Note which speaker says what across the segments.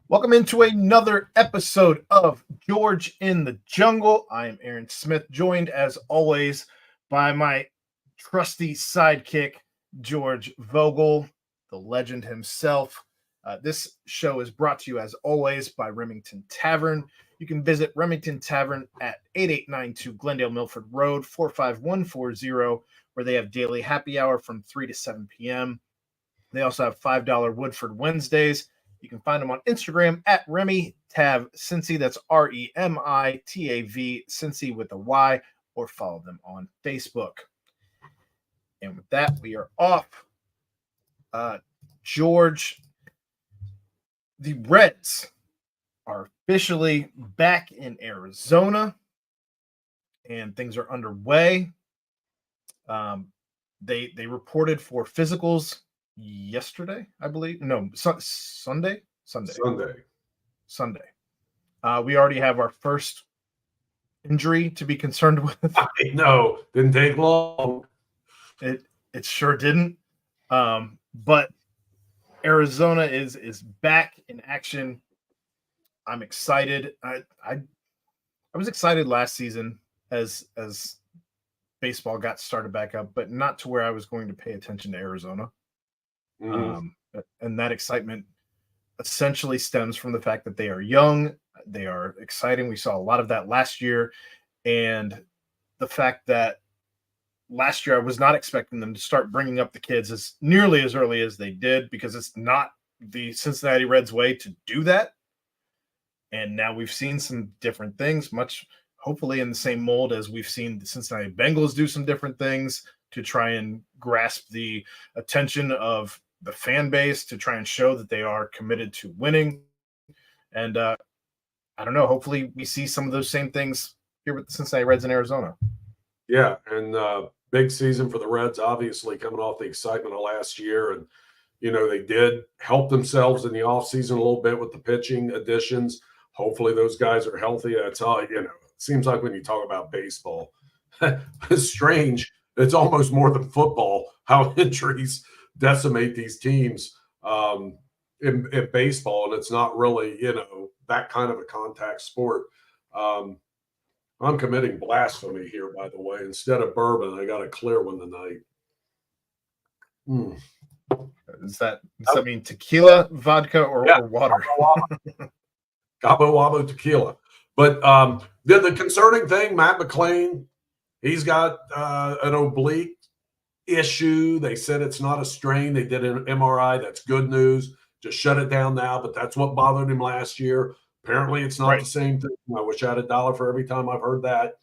Speaker 1: Welcome into another episode of George in the Jungle. I am Aaron Smith, joined as always by my trusty sidekick, George Vogel, the legend himself. This show is brought to you, as always, by Remington Tavern. You can visit Remington Tavern at 8892 Glendale Milford Road, 45140, where they have daily happy hour from 3 to 7 p.m. They also have $5 Woodford Wednesdays. You can find them on Instagram at Remy Tav Cincy. That's REMITAV Cincy with a Y, or follow them on Facebook. And with that, we are off. George, the Reds are officially back in Arizona, and things are underway. They reported for physicals yesterday, I believe. No, Sunday. We already have our first injury to be concerned with.
Speaker 2: No, didn't take long.
Speaker 1: It sure didn't. But Arizona is back in action. I'm excited. I was excited last season as baseball got started back up, but not to where I was going to pay attention to Arizona. And that excitement essentially stems from the fact that they are young, they are exciting. We saw a lot of that last year, and the fact that last year I was not expecting them to start bringing up the kids as nearly as early as they did, because it's not the Cincinnati Reds way to do that. And now we've seen some different things, much hopefully in the same mold as we've seen the Cincinnati Bengals do some different things to try and grasp the attention of the fan base, to try and show that they are committed to winning. And I don't know, hopefully we see some of those same things here with the Cincinnati Reds in Arizona.
Speaker 2: Yeah, and big season for the Reds, obviously coming off the excitement of last year. And, they did help themselves in the offseason a little bit with the pitching additions. Hopefully those guys are healthy. That's all, it seems like when you talk about baseball, it's strange. It's almost more than football, how injuries decimate these teams in baseball. And it's not really, that kind of a contact sport. I'm committing blasphemy here, by the way. Instead of bourbon, I got a clear one tonight.
Speaker 1: Does that mean tequila, vodka, or water?
Speaker 2: Cabo Wabo tequila. But the concerning thing, Matt McLain, he's got an oblique issue. They said it's not a strain. They did an MRI. That's good news. Just shut it down now. But that's what bothered him last year. Apparently, it's not the same thing. I wish I had $1 for every time I've heard that.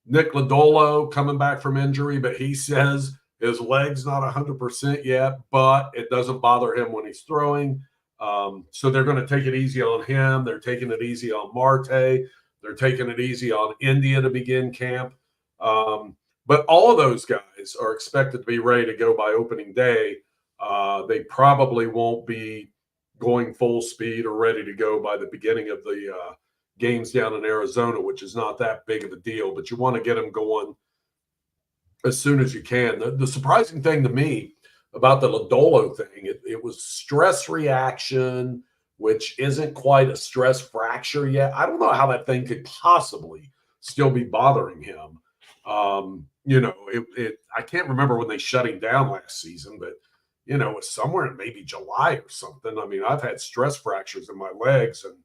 Speaker 2: Nick Lodolo coming back from injury, but he says his leg's not 100% yet, but it doesn't bother him when he's throwing. So they're going to take it easy on him. They're taking it easy on Marte. They're taking it easy on India to begin camp. But all of those guys are expected to be ready to go by opening day. They probably won't be going full speed or ready to go by the beginning of the games down in Arizona, which is not that big of a deal, but you want to get them going as soon as you can. The surprising thing to me about the Lodolo thing, it was stress reaction, which isn't quite a stress fracture yet. I don't know how that thing could possibly still be bothering him. I can't remember when they shut him down last season, but it was somewhere in maybe July or something. I mean, I've had stress fractures in my legs and,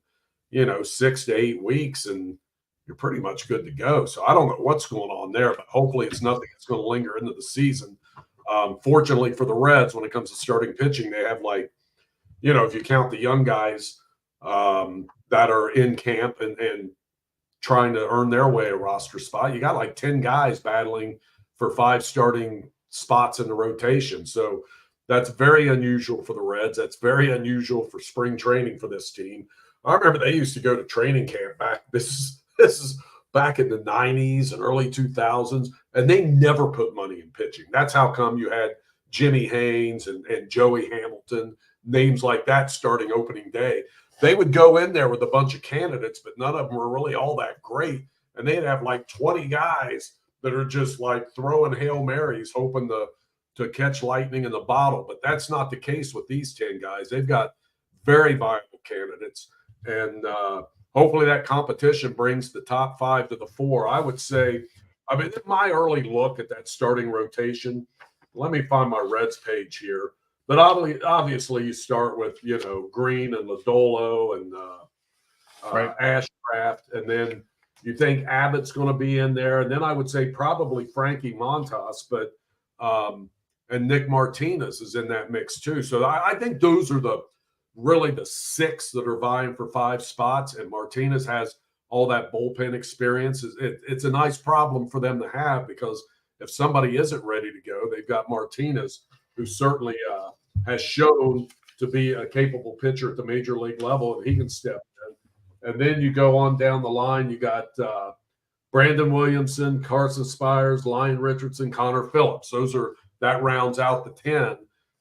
Speaker 2: 6 to 8 weeks, and you're pretty much good to go. So I don't know what's going on there, but hopefully it's nothing that's going to linger into the season. Fortunately for the Reds, when it comes to starting pitching, they have if you count the young guys that are in camp and trying to earn their way a roster spot, you got 10 guys battling for 5 starting spots in the rotation. So that's very unusual for the Reds. That's very unusual for spring training for this team. I remember they used to go to training camp back. This is back in the 90s and early 2000s, and they never put money in pitching. That's how come you had Jimmy Haynes and Joey Hamilton, names like that starting opening day. They would go in there with a bunch of candidates, but none of them were really all that great. And they'd have 20 guys that are just throwing Hail Marys, hoping to catch lightning in the bottle. But that's not the case with these 10 guys. They've got very viable candidates. And hopefully that competition brings the top 5 to the 4. I would say, I mean, my early look at that starting rotation, let me find my Reds page here. But obviously you start with, Green and Lodolo and
Speaker 1: Right.
Speaker 2: Ashcraft, and then you think Abbott's going to be in there, and then I would say probably Frankie Montas, but and Nick Martinez is in that mix too. So I think those are really the 6 that are vying for 5 spots, and Martinez has all that bullpen experience. It's a nice problem for them to have, because if somebody isn't ready to go, they've got Martinez, who certainly has shown to be a capable pitcher at the major league level, and he can step in. And then you go on down the line, you got Brandon Williamson, Carson Spires, Lyon Richardson, Connor Phillips. That rounds out the 10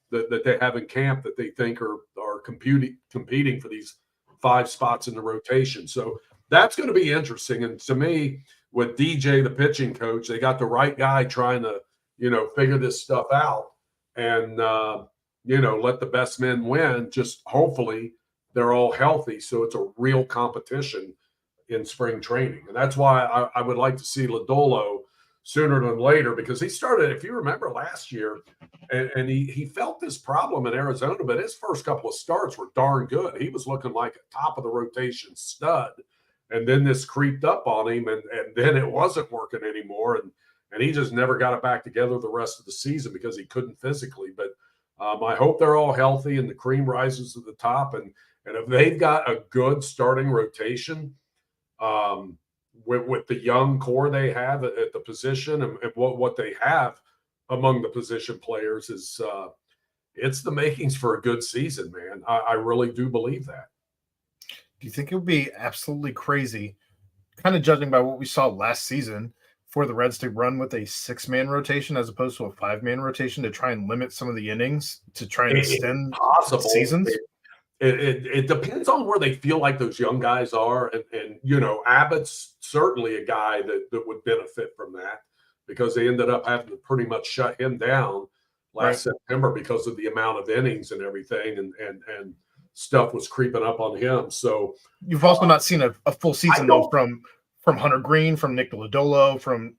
Speaker 2: that they have in camp that they think are competing for these 5 spots in the rotation. So that's going to be interesting. And to me, with DJ, the pitching coach, they got the right guy trying to, figure this stuff out and, let the best men win. Just hopefully they're all healthy, so it's a real competition in spring training. And that's why I would like to see Lodolo sooner than later, because he started, if you remember last year, and he felt this problem in Arizona, but his first couple of starts were darn good. He was looking like a top of the rotation stud. And then this creeped up on him, and then it wasn't working anymore. And he just never got it back together the rest of the season because he couldn't physically. But I hope they're all healthy and the cream rises to the top. And if they've got a good starting rotation, with the young core they have at the position and what they have among the position players, is it's the makings for a good season, man. I really do believe that.
Speaker 1: Do you think it would be absolutely crazy, kind of judging by what we saw last season, for the Reds to run with a 6-man rotation as opposed to a 5-man rotation to try and limit some of the innings to try and extend seasons?
Speaker 2: It depends on where they feel like those young guys are. And Abbott's certainly a guy that would benefit from that, because they ended up having to pretty much shut him down last September because of the amount of innings and everything, and stuff was creeping up on him. So
Speaker 1: you've also not seen a full season though from Hunter Green, from Nick Lodolo, from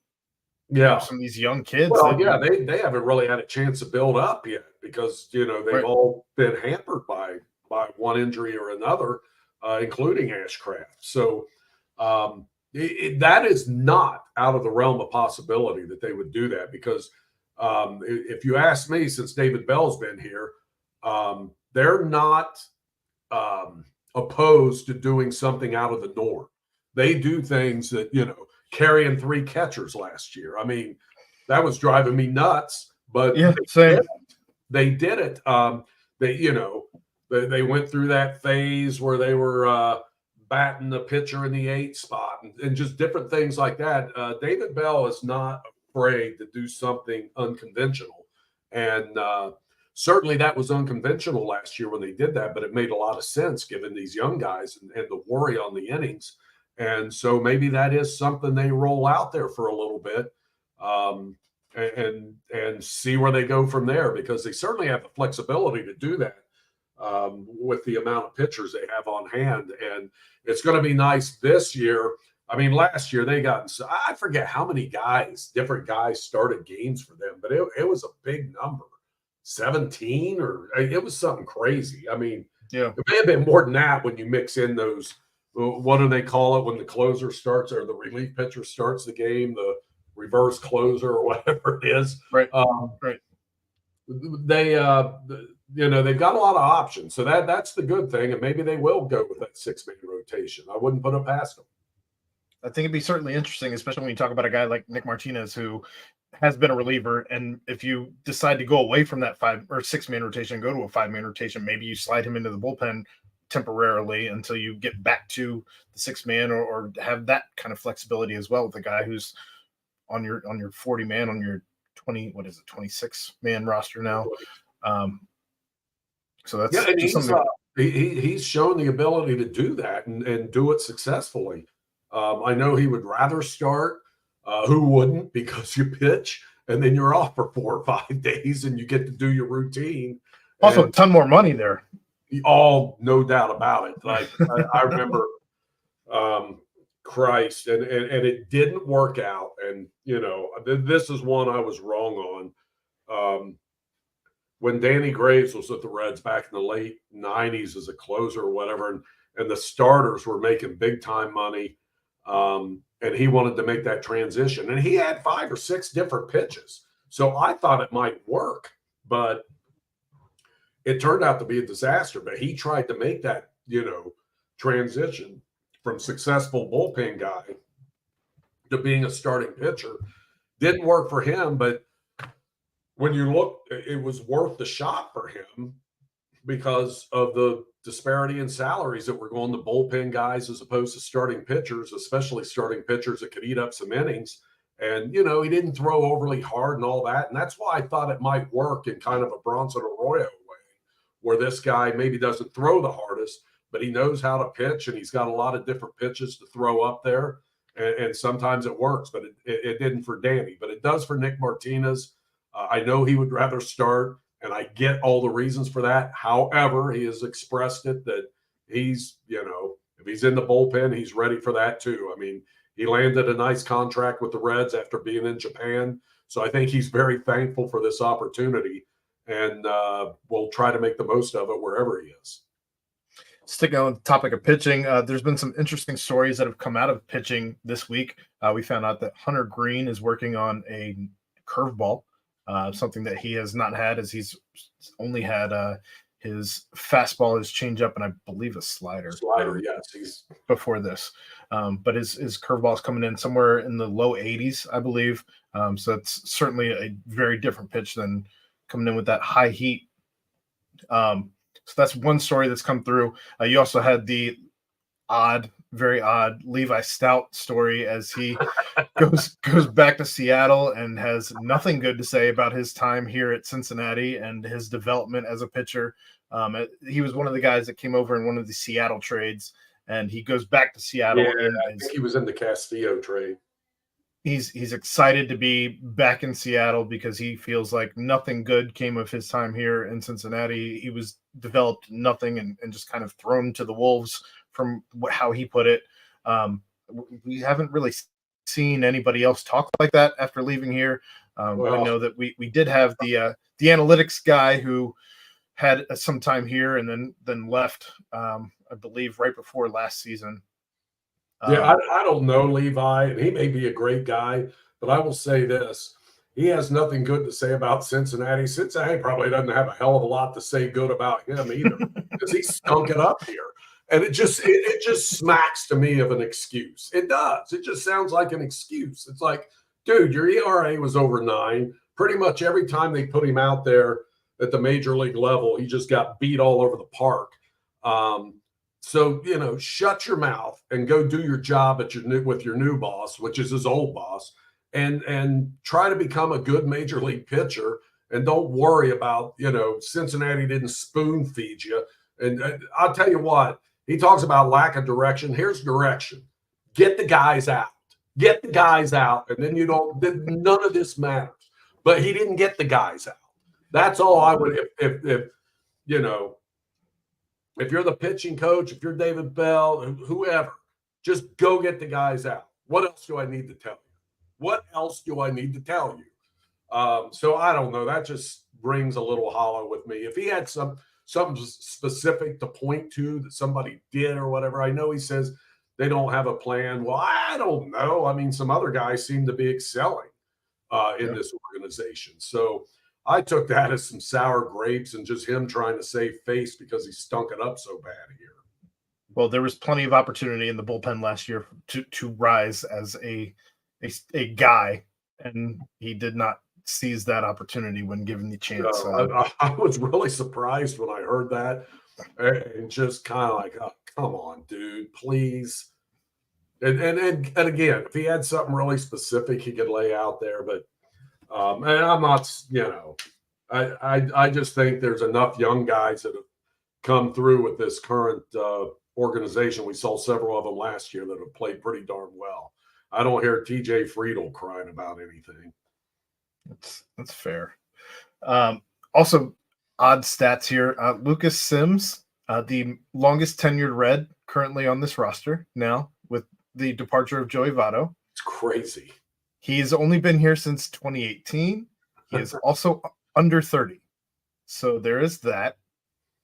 Speaker 1: some of these young kids.
Speaker 2: Well, they haven't really had a chance to build up yet, because they've all been hampered by one injury or another, including Ashcraft. So that is not out of the realm of possibility that they would do that, because if you ask me, since David Bell's been here, they're not opposed to doing something out of the norm. They do things that, carrying 3 catchers last year. I mean, that was driving me nuts, but they did it. They went through that phase where they were batting the pitcher in the 8 spot and just different things like that. David Bell is not afraid to do something unconventional. And certainly that was unconventional last year when they did that, but it made a lot of sense given these young guys and the worry on the innings. And so maybe that is something they roll out there for a little bit and see where they go from there, because they certainly have the flexibility to do that with the amount of pitchers they have on hand. And it's going to be nice this year. I mean, last year they got, I forget how many different guys started games for them, but it was a big number, 17, or it was something crazy. I mean, it may have been more than that when you mix in those, what do they call it when the closer starts, or the relief pitcher starts the game, the reverse closer or whatever it is.
Speaker 1: Right.
Speaker 2: They've got a lot of options. So that's the good thing. And maybe they will go with that 6-man rotation. I wouldn't put it past them.
Speaker 1: I think it'd be certainly interesting, especially when you talk about a guy like Nick Martinez, who has been a reliever. And if you decide to go away from that 5 or 6-man rotation and go to a 5-man rotation, maybe you slide him into the bullpen temporarily until you get back to the 6-man, or have that kind of flexibility as well with a guy who's on your 40-man, on your 26-man roster now. So that's something.
Speaker 2: He's shown the ability to do that and do it successfully. I know he would rather start. Who wouldn't? Because you pitch and then you're off for 4 or 5 days and you get to do your routine.
Speaker 1: Also, a ton more money there.
Speaker 2: All no doubt about it. Like I remember, Christ, and it didn't work out. And this is one I was wrong on. When Danny Graves was with the Reds back in the late '90s as a closer or whatever, and the starters were making big time money, and he wanted to make that transition, and he had 5 or 6 different pitches. So I thought it might work, but it turned out to be a disaster. But he tried to make that, transition from successful bullpen guy to being a starting pitcher. Didn't work for him, but when you look, it was worth the shot for him because of the disparity in salaries that were going to bullpen guys as opposed to starting pitchers, especially starting pitchers that could eat up some innings. And, he didn't throw overly hard and all that. And that's why I thought it might work in kind of a Bronson Arroyo way, where this guy maybe doesn't throw the hardest, but he knows how to pitch, and he's got a lot of different pitches to throw up there. And sometimes it works, but it didn't for Danny. But it does for Nick Martinez. I know he would rather start, and I get all the reasons for that. However, he has expressed it that he's, if he's in the bullpen, he's ready for that too. I mean, he landed a nice contract with the Reds after being in Japan. So I think he's very thankful for this opportunity, and will try to make the most of it wherever he is.
Speaker 1: Sticking on the topic of pitching, there's been some interesting stories that have come out of pitching this week. We found out that Hunter Green is working on a curveball. Something that he has not had, as he's only had his fastball, his changeup, and I believe a slider.
Speaker 2: Yes, he's
Speaker 1: before this. But his curveball is coming in somewhere in the low 80s, I believe. So it's certainly a very different pitch than coming in with that high heat. So that's one story that's come through. You also had the very odd Levi Stout story as he goes back to Seattle and has nothing good to say about his time here at Cincinnati and his development as a pitcher. He was one of the guys that came over in one of the Seattle trades, and he goes back to Seattle.
Speaker 2: Yeah, I think he was in the Castillo trade.
Speaker 1: He's excited to be back in Seattle because he feels like nothing good came of his time here in Cincinnati. He was developed nothing and just kind of thrown to the wolves from how he put it. We haven't really seen anybody else talk like that after leaving here. I know that we did have the analytics guy who had some time here and then left, I believe, right before last season.
Speaker 2: Yeah, I don't know Levi, and he may be a great guy, but I will say this. He has nothing good to say about Cincinnati. Cincinnati probably doesn't have a hell of a lot to say good about him either because he stunk it up here. And it just smacks to me of an excuse. It does. It just sounds like an excuse. It's like, dude, your ERA was over 9. Pretty much every time they put him out there at the major league level, he just got beat all over the park. So, shut your mouth and go do your job with your new boss, which is his old boss, and try to become a good major league pitcher. And don't worry about, Cincinnati didn't spoon feed you. And I'll tell you what, he talks about lack of direction. Here's direction. Get the guys out. Get the guys out. And then none of this matters. But he didn't get the guys out. That's all I would, if you're the pitching coach, if you're David Bell, whoever, just go get the guys out. What else do I need to tell you? What else do I need to tell you? So I don't know. That just rings a little hollow with me. If he had something specific to point to that somebody did or whatever, I know he says they don't have a plan. Well, I don't know. I mean, some other guys seem to be excelling in this organization. So I took that as some sour grapes and just him trying to save face because he stunk it up so bad here.
Speaker 1: Well, there was plenty of opportunity in the bullpen last year to rise as a guy, and he did not seize that opportunity when given the chance.
Speaker 2: I was really surprised when I heard that, and just kind of like, oh, come on, dude, please. And again, if he had something really specific, he could lay out there, but. And I'm not, I just think there's enough young guys that have come through with this current organization. We saw several of them last year that have played pretty darn well. I don't hear TJ Friedel crying about anything.
Speaker 1: That's fair. Also, odd stats here. Lucas Sims the longest tenured Red currently on this roster now with the departure of Joey Votto.
Speaker 2: It's crazy.
Speaker 1: He's only been here since 2018. He is also under 30. So there is that.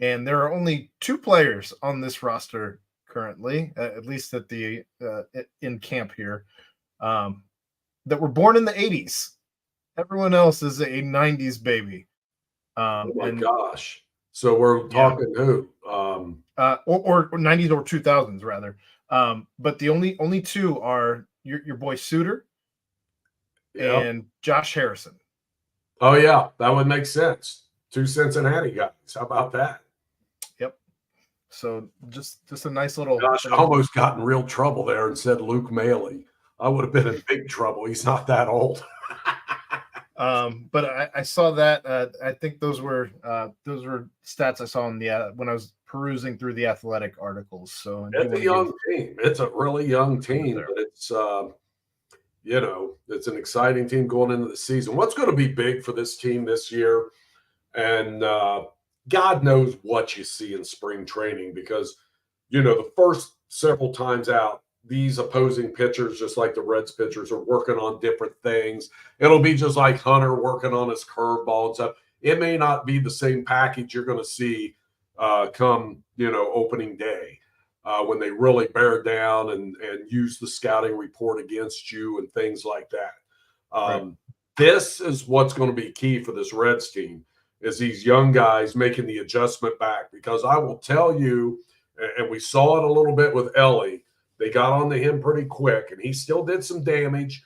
Speaker 1: And there are only 2 players on this roster currently, at least at the in camp here, that were born in the 80s. Everyone else is a 90s baby.
Speaker 2: Oh my gosh. So we're talking who?
Speaker 1: Or 90s or 2000s rather. But the only 2 are your boy Suter and Josh Harrison.
Speaker 2: Oh yeah, that would make sense. 2 Cincinnati guys. How about that?
Speaker 1: Yep. So just a nice little.
Speaker 2: Gosh, I almost got in real trouble there and said Luke Maley. I would have been in big trouble. He's not that old.
Speaker 1: But I saw that. I think those were stats I saw in the when I was perusing through the Athletic articles. So
Speaker 2: it's a young team. It's a really young team, but it's it's an exciting team going into the season. What's going to be big for this team this year? And God knows what you see in spring training because the first several times out, these opposing pitchers, just like the Reds pitchers, are working on different things. It'll be just like Hunter working on his curveball and stuff. It may not be the same package you're going to see come, opening day when they really bear down and use the scouting report against you and things like that. Right. This is what's going to be key for this Reds team is these young guys making the adjustment back because I will tell you, and we saw it a little bit with Ellie, they got onto him pretty quick, and he still did some damage,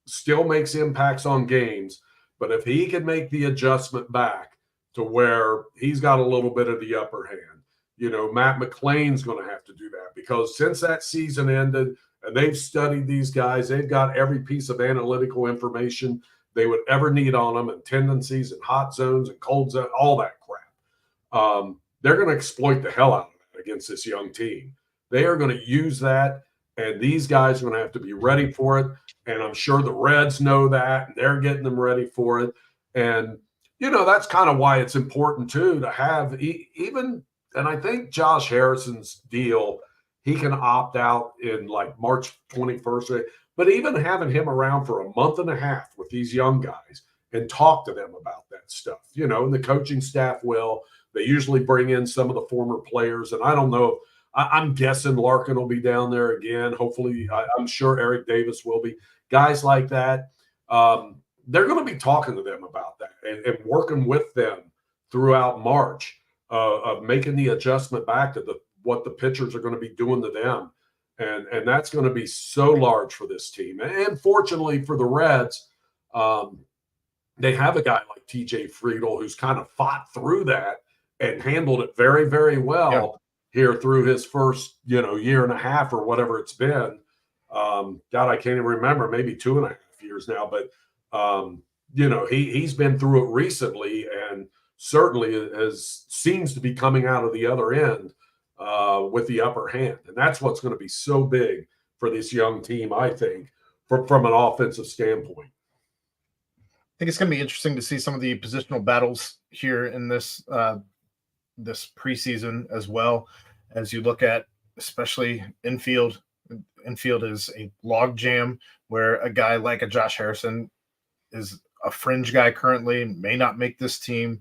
Speaker 2: still makes impacts on games. But if he can make the adjustment back to where he's got a little bit of the upper hand, Matt McLain's going to have to do that because since that season ended and they've studied these guys, they've got every piece of analytical information they would ever need on them and tendencies and hot zones and cold zones, all that crap. They're going to exploit the hell out of that against this young team. They are going to use that, and these guys are going to have to be ready for it. And I'm sure the Reds know that, and they're getting them ready for it. And, that's kind of why it's important, too, to have even – and I think Josh Harrison's deal, he can opt out in like March 21st. But even having him around for a month and a half with these young guys and talk to them about that stuff, and the coaching staff will. They usually bring in some of the former players, and I don't know – I'm guessing Larkin will be down there again. Hopefully, I'm sure Eric Davis will be. Guys like that, they're going to be talking to them about that and working with them throughout March of making the adjustment back to what the pitchers are going to be doing to them. And that's going to be so large for this team. And fortunately for the Reds, they have a guy like TJ Friedel who's kind of fought through that and handled it very, very well. Yeah. Here through his first, year and a half or whatever it's been. God, I can't even remember, maybe 2.5 years now. But, he's been through it recently and certainly seems to be coming out of the other end with the upper hand. And that's what's going to be so big for this young team, I think, from an offensive standpoint.
Speaker 1: I think it's going to be interesting to see some of the positional battles here in this this preseason as well, as you look at especially infield. Infield is a log jam where a guy like a Josh Harrison is a fringe guy currently, may not make this team.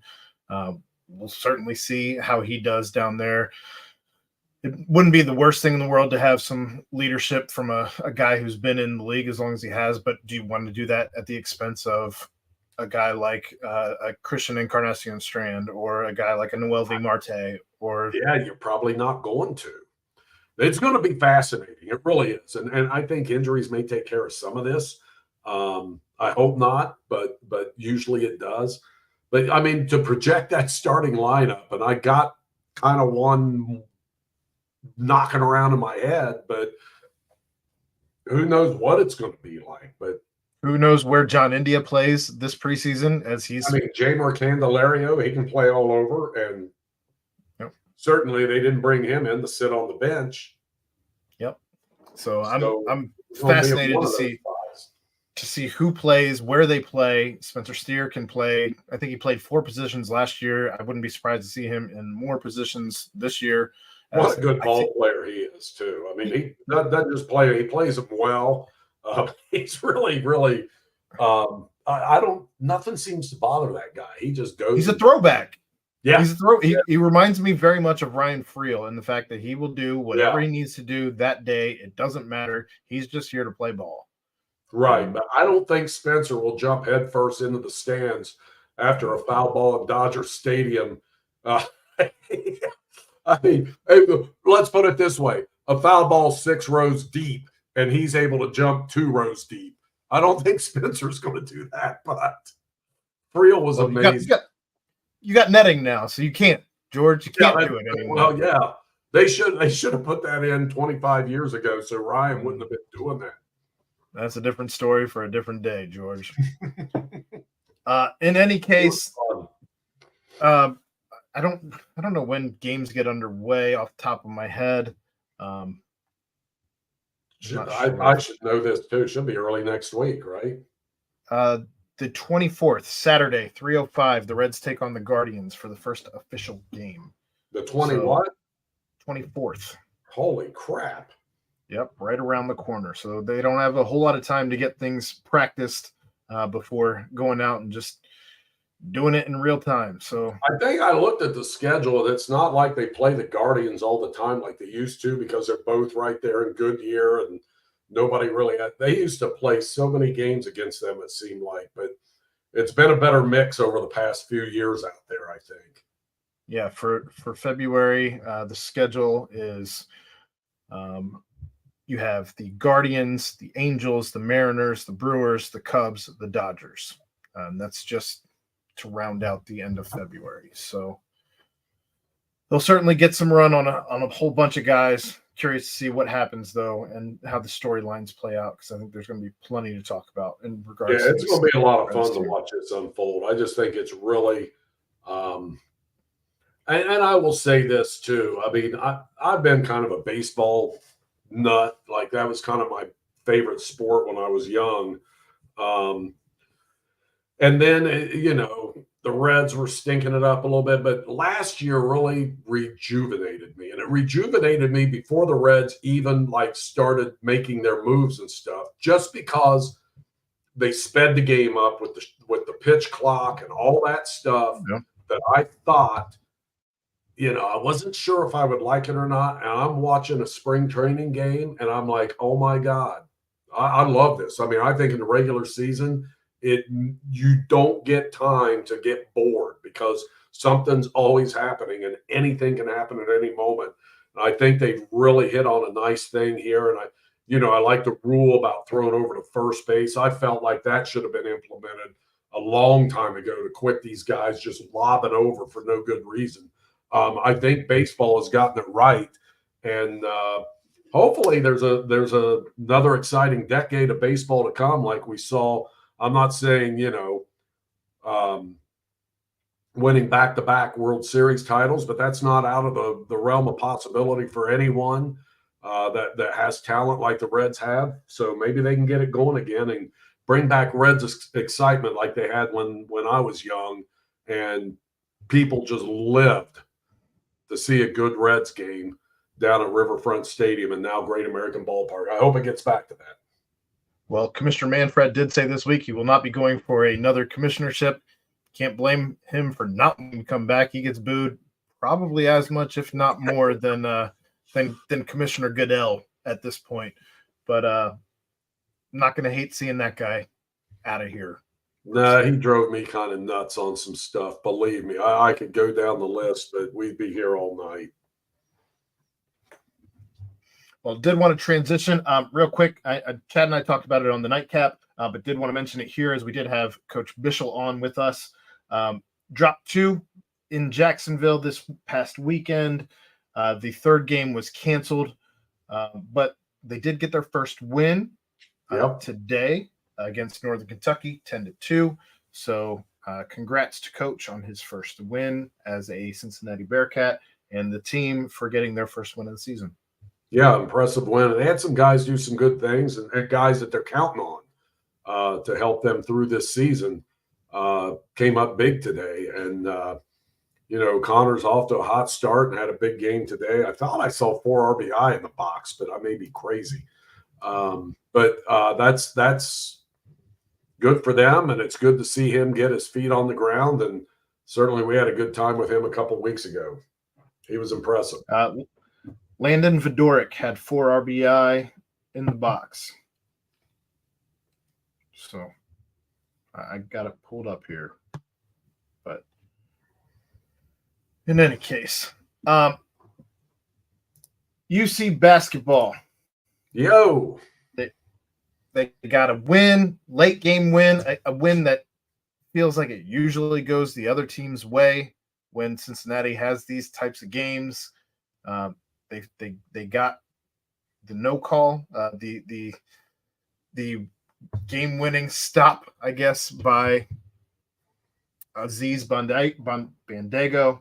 Speaker 1: We'll certainly see how he does down there. It wouldn't be the worst thing in the world to have some leadership from a guy who's been in the league as long as he has, but do you want to do that at the expense of a guy like a Christian Encarnacion Strand or a guy like a Noelvi Marte? Or
Speaker 2: you're probably not going to. It's going to be fascinating. It really is. And I think injuries may take care of some of this. I hope not, but usually it does. But, I mean, to project that starting lineup, and I got kind of one knocking around in my head, but who knows what it's going to be like. But
Speaker 1: who knows where John India plays this preseason as he's –
Speaker 2: I mean, Jeimer Candelario, he can play all over, and certainly they didn't bring him in to sit on the bench.
Speaker 1: Yep. So I'm fascinated to see. to see who plays, where they play. Spencer Steer can play. I think he played 4 positions last year. I wouldn't be surprised to see him in more positions this year.
Speaker 2: What a good ball player he is, too. I mean, he doesn't just play, he plays them well. He's really, really I don't nothing seems to bother that guy. He just goes.
Speaker 1: He's a throwback.
Speaker 2: Yeah.
Speaker 1: He reminds me very much of Ryan Friel in the fact that he will do whatever he needs to do that day. It doesn't matter. He's just here to play ball.
Speaker 2: Right. But I don't think Spencer will jump headfirst into the stands after a foul ball at Dodger Stadium. I mean, let's put it this way. A foul ball 6 rows deep, and he's able to jump 2 rows deep. I don't think Spencer's going to do that, but Friel was amazing.
Speaker 1: You got netting now, so you can't, George. You can't do it anymore.
Speaker 2: Well, yeah. They should have put that in 25 years ago, so Ryan wouldn't have been doing that.
Speaker 1: That's a different story for a different day, George. In any case, I don't know when games get underway off the top of my head.
Speaker 2: I should know this too. It should be early next week, right?
Speaker 1: The 24th, Saturday, 3:05. The Reds take on the Guardians for the first official game.
Speaker 2: The
Speaker 1: 24th.
Speaker 2: Holy crap!
Speaker 1: Yep, right around the corner. So they don't have a whole lot of time to get things practiced before going out and just doing it in real time. So
Speaker 2: I think I looked at the schedule. It's not like they play the Guardians all the time like they used to, because they're both right there in Goodyear, and nobody really they used to play so many games against them, it seemed like, but it's been a better mix over the past few years out there, I think.
Speaker 1: Yeah, for February, the schedule is you have the Guardians, the Angels, the Mariners, the Brewers, the Cubs, the Dodgers. That's just to round out the end of February. So they'll certainly get some run on a whole bunch of guys. Curious to see what happens, though, and how the storylines play out, because I think there's going to be plenty to talk about in regards to
Speaker 2: it's going to be a lot of fun to watch this unfold. I just think it's really and I will say this, too. I mean, I've been kind of a baseball nut. Like, that was kind of my favorite sport when I was young. And then, the Reds were stinking it up a little bit, but last year really rejuvenated me. And it rejuvenated me before the Reds even started making their moves and stuff, just because they sped the game up with the pitch clock and all that stuff that I thought, I wasn't sure if I would like it or not. And I'm watching a spring training game and I'm like, oh my God, I love this. I mean, I think in the regular season, you don't get time to get bored, because something's always happening and anything can happen at any moment. And I think they've really hit on a nice thing here. And I like the rule about throwing over to first base. I felt like that should have been implemented a long time ago, to quit these guys just lobbing over for no good reason. I think baseball has gotten it right, and hopefully there's another exciting decade of baseball to come, like we saw. I'm not saying, winning back-to-back World Series titles, but that's not out of the realm of possibility for anyone that has talent like the Reds have. So maybe they can get it going again and bring back Reds excitement like they had when I was young, and people just lived to see a good Reds game down at Riverfront Stadium and now Great American Ballpark. I hope it gets back to that.
Speaker 1: Well, Commissioner Manfred did say this week he will not be going for another commissionership. Can't blame him for not wanting to come back. He gets booed probably as much, if not more, than Commissioner Goodell at this point. But I'm not going to hate seeing that guy out of here.
Speaker 2: Nah, he drove me kind of nuts on some stuff. Believe me, I could go down the list, but we'd be here all night.
Speaker 1: Well, did want to transition real quick. Chad and I talked about it on the nightcap, but did want to mention it here, as we did have Coach Bischel on with us. Drop 2 in Jacksonville this past weekend. The third game was canceled, but they did get their first win today against Northern Kentucky, 10-2. So congrats to Coach on his first win as a Cincinnati Bearcat, and the team for getting their first win of the season.
Speaker 2: Yeah, impressive win. And they had some guys do some good things, and guys that they're counting on. to help them through this season came up big today. And, Connor's off to a hot start and had a big game today. I thought I saw 4 RBI in the box, but I may be crazy. But that's good for them, and it's good to see him get his feet on the ground. And certainly we had a good time with him a couple weeks ago. He was impressive.
Speaker 1: Landon Vidoric had 4 RBI in the box. So I got it pulled up here. But in any case, UC basketball.
Speaker 2: Yo.
Speaker 1: They got a win, late game win, a win that feels like it usually goes the other team's way when Cincinnati has these types of games. They got the no call, the game winning stop, I guess, by Aziz Bandago,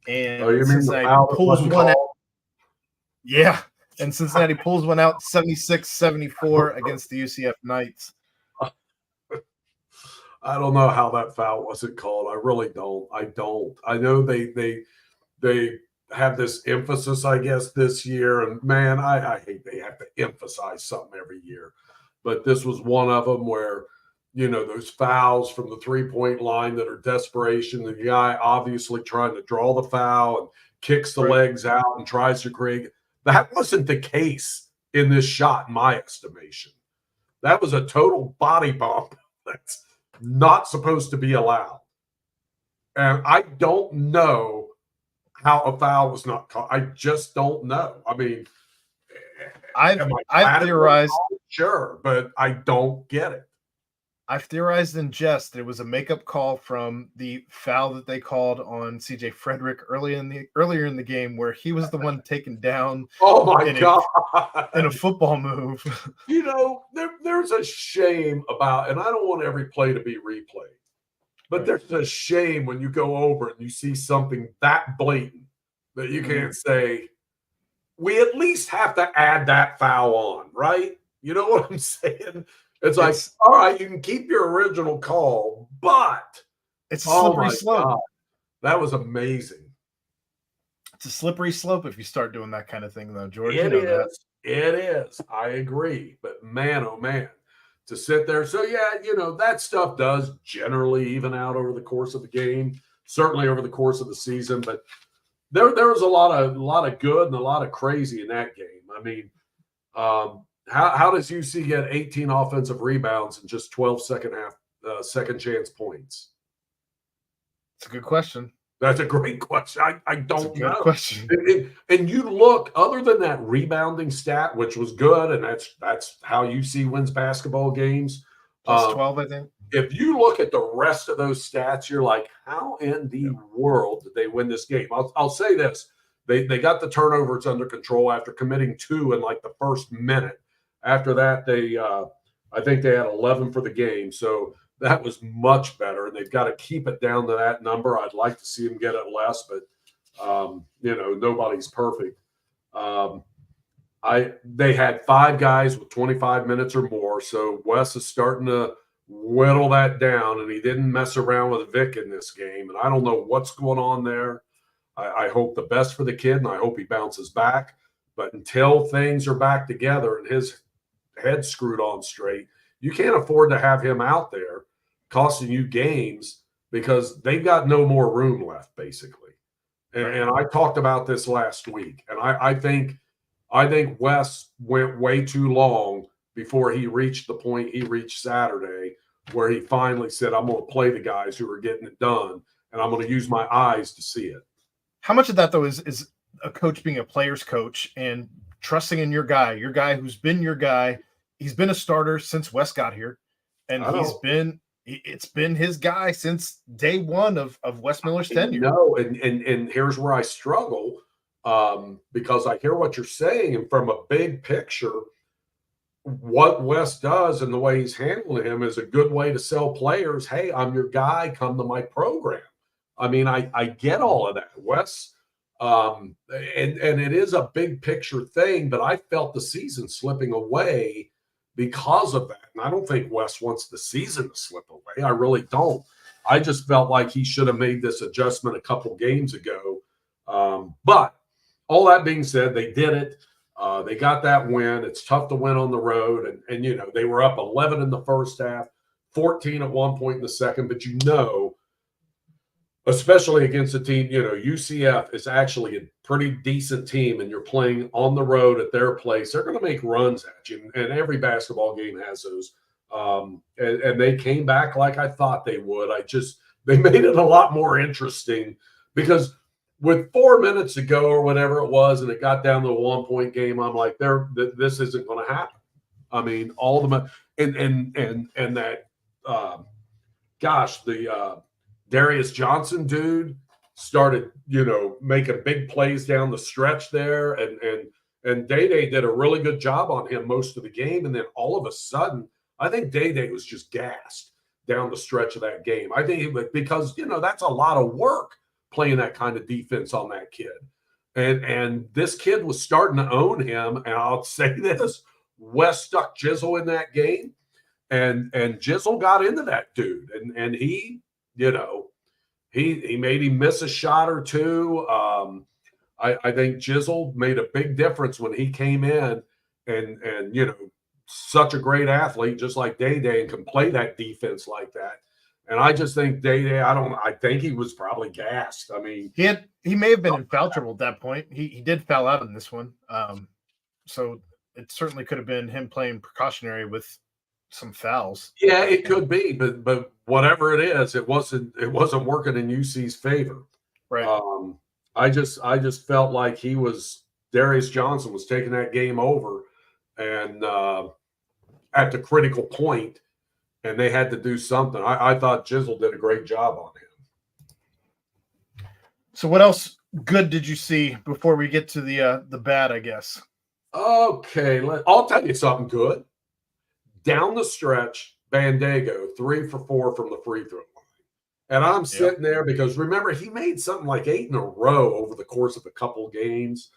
Speaker 1: and Cincinnati pulls one out. Yeah. And Cincinnati pulls one out 76-74 against the UCF Knights.
Speaker 2: I don't know how that foul wasn't called. I really don't. I know they have this emphasis, I guess, this year. And, man, I hate they have to emphasize something every year. But this was one of them where, those fouls from the three-point line that are desperation. The guy obviously trying to draw the foul and kicks the legs out and tries to create – that wasn't the case in this shot, in my estimation. That was a total body bump that's not supposed to be allowed. And I don't know how a foul was not called. I just don't know. I mean,
Speaker 1: I've theorized.
Speaker 2: Sure, but I don't get it.
Speaker 1: I've theorized in jest that it was a makeup call from the foul that they called on CJ Frederick earlier in the game, where he was the one taken down.
Speaker 2: Oh my God!
Speaker 1: In a football move.
Speaker 2: There's a shame about, and I don't want every play to be replayed, but there's a shame when you go over and you see something that blatant that you can't say, we at least have to add that foul on, right? You know what I'm saying? It's like, all right, you can keep your original call, but
Speaker 1: it's a slippery slope.
Speaker 2: God, that was amazing.
Speaker 1: It's a slippery slope if you start doing that kind of thing, though, George.
Speaker 2: It is. I agree. But man, oh man, to sit there. So yeah, that stuff does generally even out over the course of the game, certainly over the course of the season. But there was a lot of good and a lot of crazy in that game. I mean, How does UC get 18 offensive rebounds and just 12 second chance points?
Speaker 1: It's a good question.
Speaker 2: That's a great question. I don't know.
Speaker 1: Good question.
Speaker 2: And you look, other than that rebounding stat, which was good, and that's how UC wins basketball games.
Speaker 1: Plus 12, I think.
Speaker 2: If you look at the rest of those stats, you're like, how in the world did they win this game? I'll say this. They got the turnovers under control after committing 2 in like the first minute. After that, I think they had 11 for the game. So that was much better. And they've got to keep it down to that number. I'd like to see them get it less, but, nobody's perfect. They had 5 guys with 25 minutes or more. So Wes is starting to whittle that down, and he didn't mess around with Vic in this game. And I don't know what's going on there. I hope the best for the kid, and I hope he bounces back. But until things are back together and his head screwed on straight, you can't afford to have him out there costing you games, because they've got no more room left, basically. And I talked about this last week, and I think Wes went way too long before he reached the point he reached Saturday, where he finally said, I'm going to play the guys who are getting it done, and I'm going to use my eyes to see it.
Speaker 1: How much of that, though, is a coach being a player's coach and trusting in your guy who's been your guy? He's been a starter since Wes got here, and it's been his guy since day one of Wes Miller's tenure.
Speaker 2: No, and here's where I struggle, because I hear what you're saying, and from a big picture, what Wes does and the way he's handling him is a good way to sell players. Hey, I'm your guy. Come to my program. I mean, I get all of that, Wes. And it is a big picture thing, but I felt the season slipping away because of that. And I don't think Wes wants the season to slip away. I really don't. I just felt like he should have made this adjustment a couple games ago. But all that being said, they did it. They got that win. It's tough to win on the road. And you know, they were up 11 in the first half, 14 at one point in the second. But you know, especially against a team, you know, UCF is actually a pretty decent team, and you're playing on the road at their place. They're going to make runs at you, and every basketball game has those. And they came back like I thought they would. They made it a lot more interesting because with 4 minutes to go or whatever it was, and it got down to a 1 point game, I'm like, this isn't going to happen. I mean, all the and that the Darius Johnson dude started, you know, making big plays down the stretch there, and Day did a really good job on him most of the game, and then all of a sudden, I think Day was just gassed down the stretch of that game. I think because, you know, that's a lot of work playing that kind of defense on that kid, and this kid was starting to own him. And I'll say this: Wes stuck Jizzle in that game, and Jizzle got into that dude, and he, you know, he made him miss a shot or two. I think Jizzle made a big difference when he came in, and you know, such a great athlete, just like Day, and can play that defense like that. And I just think Day, I think he was probably gassed. I mean,
Speaker 1: he may have been in foul trouble at that point. He did foul out in this one, so it certainly could have been him playing precautionary with some fouls.
Speaker 2: Yeah, it could be, but whatever it is, it wasn't working in UC's favor.
Speaker 1: Right.
Speaker 2: I just felt like Darius Johnson was taking that game over, and at the critical point, and they had to do something. I thought Jizzle did a great job on him.
Speaker 1: So what else good did you see before we get to the bad, I guess?
Speaker 2: Okay, I'll tell you something good. Down the stretch, Bandego 3 for 4 from the free throw line. And I'm sitting there because remember, he made something like 8 in a row over the course of a couple games.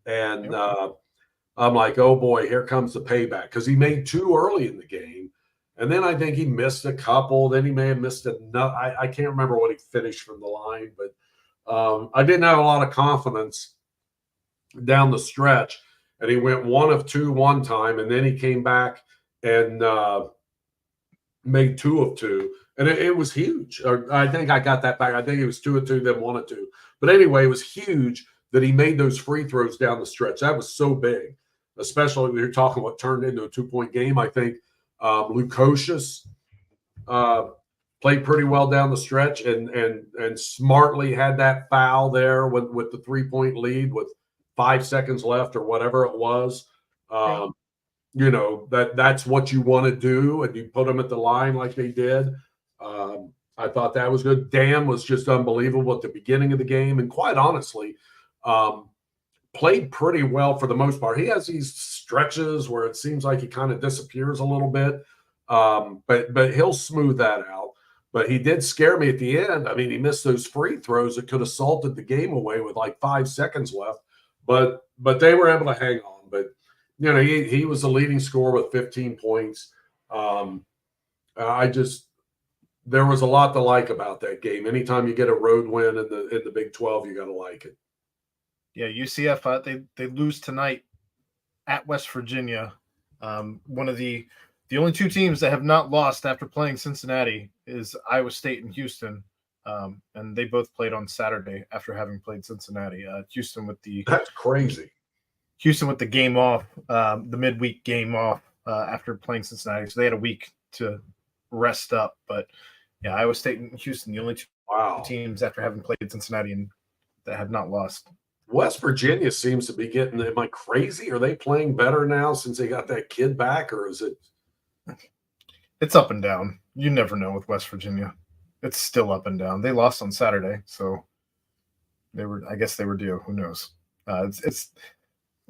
Speaker 2: And I'm like, oh boy, here comes the payback, because he made 2 early in the game. And then I think he missed a couple. Then he may have missed enough. I can't remember what he finished from the line, but I didn't have a lot of confidence down the stretch. And he went 1 of 2 one time, and then he came back and made 2 of 2. And it was huge. Or I think I got that back. I think it was 2 of 2, then 1 of 2. But anyway, it was huge that he made those free throws down the stretch. That was so big, especially when you're talking what turned into a 2-point game. I think Lukosius played pretty well down the stretch, and smartly had that foul there with the 3-point lead with 5 seconds left or whatever it was. You know, that's what you want to do, and you put them at the line like they did. I thought that was good. Dan was just unbelievable at the beginning of the game, and quite honestly, played pretty well for the most part. He has these stretches where it seems like he kind of disappears a little bit, but he'll smooth that out. But he did scare me at the end. I mean, he missed those free throws that could have salted the game away with like 5 seconds left, but they were able to hang on. But you know, he was the leading scorer with 15 points. There was a lot to like about that game. Anytime you get a road win in the Big 12, you got to like it.
Speaker 1: Yeah, UCF they lose tonight at West Virginia. One of the only 2 teams that have not lost after playing Cincinnati is Iowa State and Houston, and they both played on Saturday after having played Cincinnati.
Speaker 2: That's crazy.
Speaker 1: Houston with the game off, the midweek game off after playing Cincinnati, so they had a week to rest up. But yeah, Iowa State and Houston, the only 2 teams after having played Cincinnati and that have not lost.
Speaker 2: West Virginia seems to be getting. Am I crazy? Are they playing better now since they got that kid back, or is it?
Speaker 1: It's up and down. You never know with West Virginia. It's still up and down. They lost on Saturday, so I guess they were due. Who knows? It's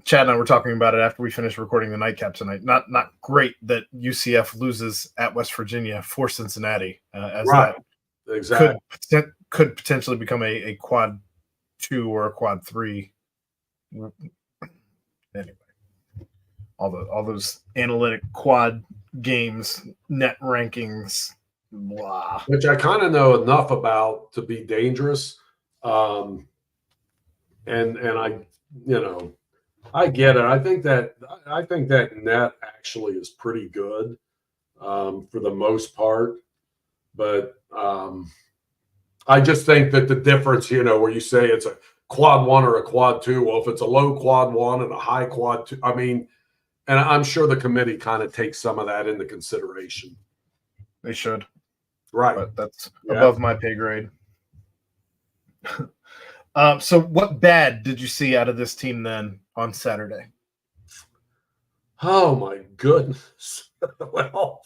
Speaker 1: Chad and I were talking about it after we finished recording the nightcap tonight. Not great that UCF loses at West Virginia for Cincinnati, as
Speaker 2: right. That exactly
Speaker 1: could potentially become a quad 2 or a quad 3. Anyway, all those analytic quad games, net rankings, blah.
Speaker 2: Which I kind of know enough about to be dangerous. And I, I get it. I think that net actually is pretty good for the most part, but I just think that the difference, where you say it's a quad one or a quad two. Well, if it's a low quad one and a high quad two, I mean, and I'm sure the committee kind of takes some of that into consideration.
Speaker 1: They should,
Speaker 2: right?
Speaker 1: But that's above my pay grade. So what bad did you see out of this team then on Saturday?
Speaker 2: Oh my goodness. Well,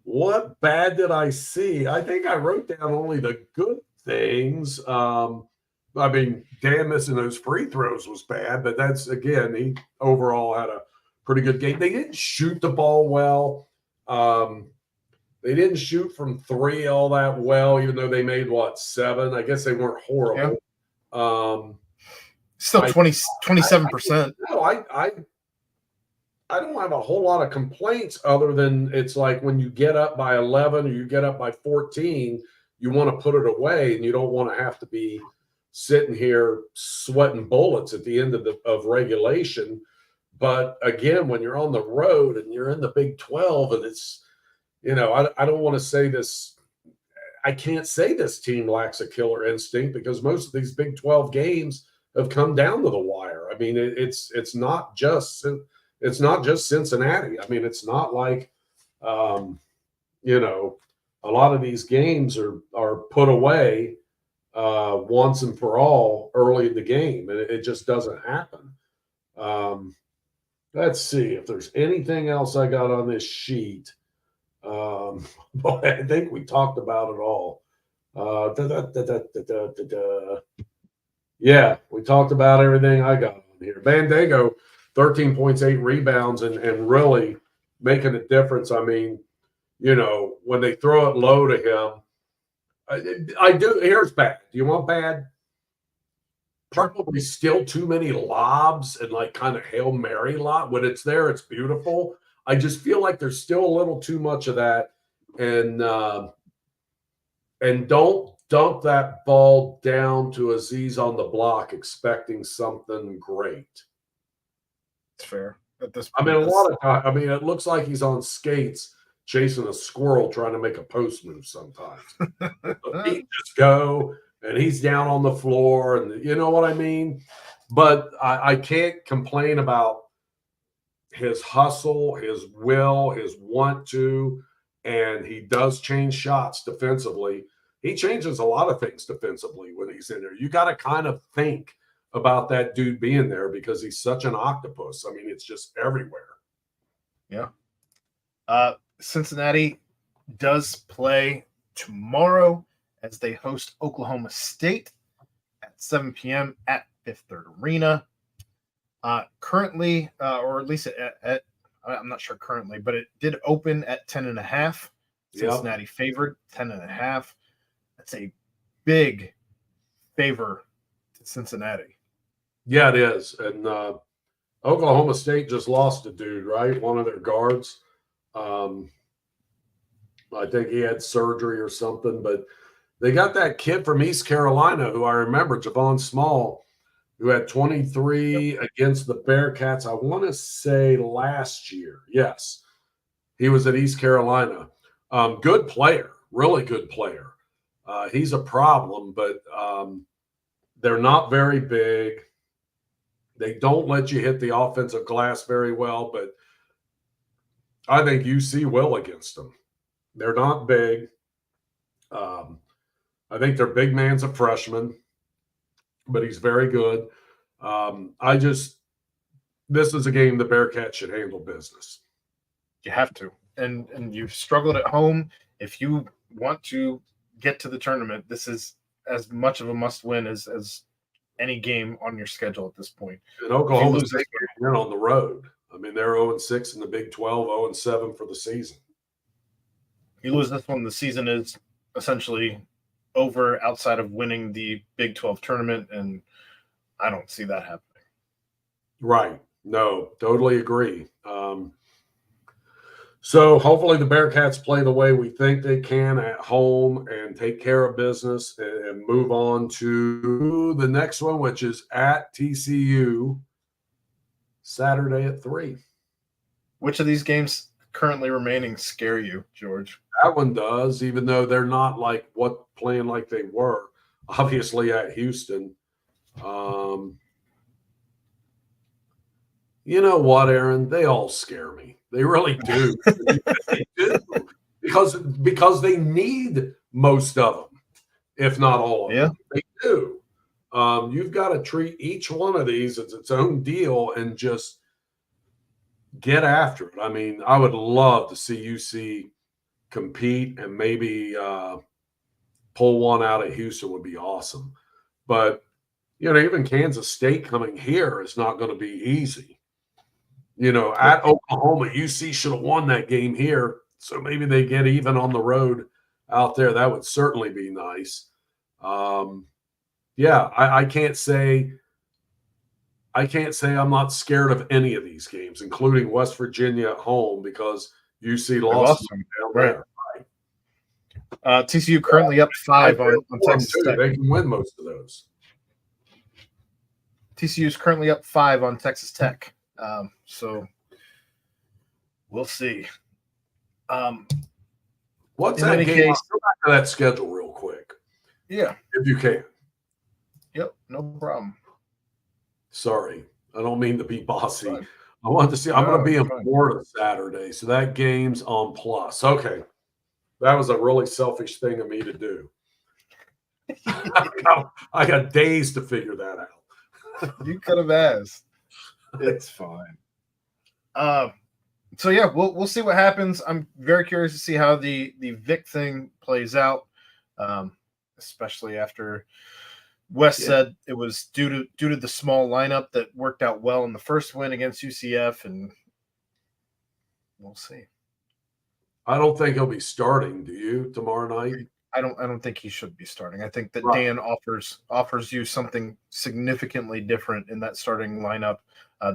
Speaker 2: what bad did I see? I think I wrote down only the good things. I mean, Dan missing those free throws was bad, but that's, again, he overall had a pretty good game. They didn't shoot the ball well. They didn't shoot from three all that well, even though they made, 7? I guess they weren't horrible.
Speaker 1: Yeah. Still 27%.
Speaker 2: No, I don't have a whole lot of complaints other than it's like when you get up by 11 or you get up by 14, you want to put it away and you don't want to have to be sitting here sweating bullets at the end of regulation. But again, when you're on the road and you're in the Big 12 and it's, I don't want to say this. I can't say this team lacks a killer instinct because most of these Big 12 games have come down to the wire. I mean, it's not just Cincinnati. I mean, it's not like, a lot of these games are put away once and for all early in the game, and it just doesn't happen. Let's see if there's anything else I got on this sheet. But I think we talked about it all. Yeah, we talked about everything I got on here. Bandago, 13 points, 8 rebounds, and really making a difference. I mean, when they throw it low to him, I do. Here's bad. Do you want bad? Probably still too many lobs and like kind of Hail Mary lob. When it's there, it's beautiful. I just feel like there's still a little too much of that. And don't dump that ball down to Aziz on the block expecting something great.
Speaker 1: It's fair. At this
Speaker 2: point, a lot of time. I mean, it looks like he's on skates chasing a squirrel trying to make a post move sometimes. He just go, and he's down on the floor, and you know what I mean? But I can't complain about his hustle, his will, his want to, and he does change shots defensively. He changes a lot of things defensively when he's in there. You got to kind of think about that dude being there because he's such an octopus. I mean, it's just everywhere.
Speaker 1: Yeah. Cincinnati does play tomorrow as they host Oklahoma State at 7 p.m. at Fifth Third Arena. Currently, or at least at I'm not sure currently, but it did open at 10.5. Cincinnati favored 10.5. That's a big favor to Cincinnati.
Speaker 2: Yeah, it is. And Oklahoma State just lost a dude, right? One of their guards. I think he had surgery or something, but they got that kid from East Carolina who I remember, Javon Small, who had 23 against the Bearcats. I want to say last year. Yes, he was at East Carolina. Good player, really good player. He's a problem, but they're not very big. They don't let you hit the offensive glass very well, but I think UC will against them. They're not big. I think their big man's a freshman, but he's very good. This is a game the Bearcats should handle business.
Speaker 1: You have to. And you've struggled at home. If you want to get to the tournament, this is as much of a must-win as any game on your schedule at this point.
Speaker 2: And Oklahoma State went on the road. I mean, they're 0-6 in the Big 12, 0-7 for the season.
Speaker 1: You lose this one, the season is essentially over outside of winning the Big 12 tournament, and I don't see that happening.
Speaker 2: Right. No, totally agree. So hopefully the Bearcats play the way we think they can at home and take care of business and move on to the next one, which is at TCU Saturday at 3.
Speaker 1: Which of these games currently remaining scare you, George?
Speaker 2: That one does, even though they're not like playing like they were. Obviously at Houston. You know what, Aaron? They all scare me. They really do. They do. Because they need most of them, if not all of them. They do. You've got to treat each one of these as its own deal and just get after it. I mean, I would love to see UC compete and maybe pull one out at Houston would be awesome. But, even Kansas State coming here is not going to be easy. At Oklahoma, UC should have won that game here. So maybe they get even on the road out there. That would certainly be nice. I can't say I'm not scared of any of these games, including West Virginia at home, because UC lost them down there.
Speaker 1: TCU currently up 5 on Texas Tech.
Speaker 2: They can win most of those.
Speaker 1: TCU is currently up 5 on Texas Tech. So we'll see.
Speaker 2: What's that game? Go back to that schedule real quick.
Speaker 1: Yeah.
Speaker 2: If you can.
Speaker 1: Yep, no problem.
Speaker 2: Sorry. I don't mean to be bossy. Fine. I want to see. I'm going to be in Florida Saturday, so that game's on plus. Okay. That was a really selfish thing of me to do. I got days to figure that out.
Speaker 1: You could have asked. It's fine. So yeah, we'll see what happens. I'm very curious to see how the Vic thing plays out, especially after Wes said it was due to the small lineup that worked out well in the first win against UCF, and we'll see.
Speaker 2: I don't think he'll be starting. Do you tomorrow night?
Speaker 1: I don't think he should be starting. I think that Dan offers you something significantly different in that starting lineup,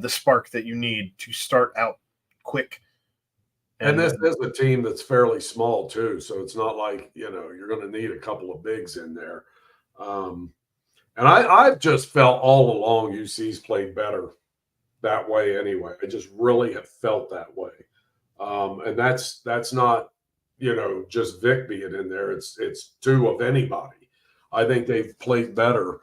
Speaker 1: the spark that you need to start out quick.
Speaker 2: And this is a team that's fairly small too, so it's not like you're going to need a couple of bigs in there. And I've just felt all along UC's played better that way anyway. I just really have felt that way, and that's not. Just Vic being in there, it's two of anybody. I think they've played better